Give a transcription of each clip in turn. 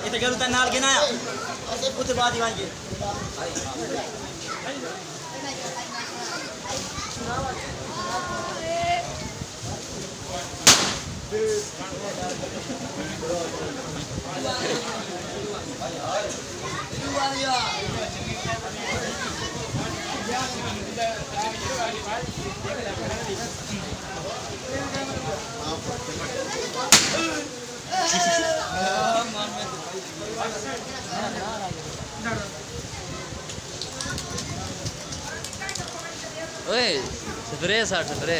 इतने जरूर तक नाल गिनाया उसके बाद ही आएंगे ओए स्प्रे साठ स्प्रे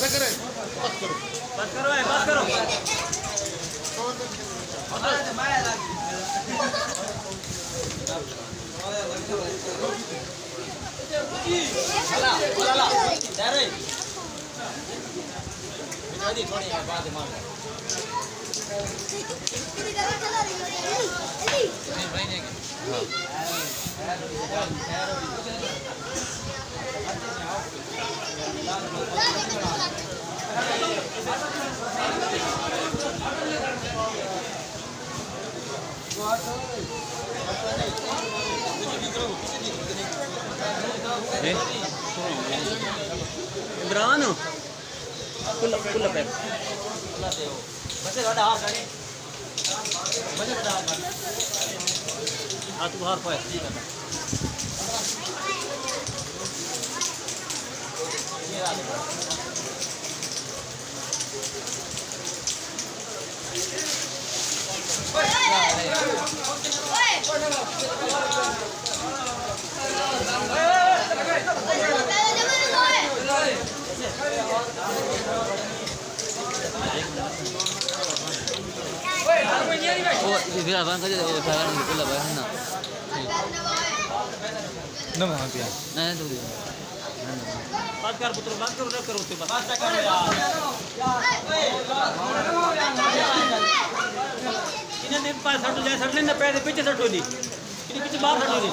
बस करो बस करो इमरान कुल कुल पे बस थोड़ा हाथ गाड़ी बस थोड़ा हाथ गाड़ी हाथ बाहर पाए ठीक है ये आ फिर अपन का जो सारा निकल लगा है ना ना वहां पे नहीं तो बात कर पुत्र बात करो ना करो उसके बाद बात कर यार इन्हें दिन पास हट जाए सटने ना पैर पीछे सटो दी इन्हें पीछे बाहर हटो दी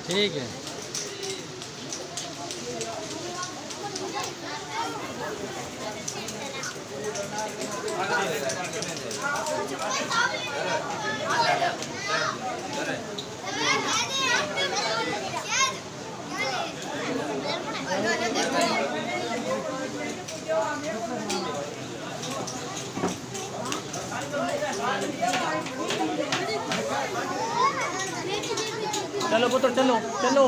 ठीक है चलो पुत्र चलो चलो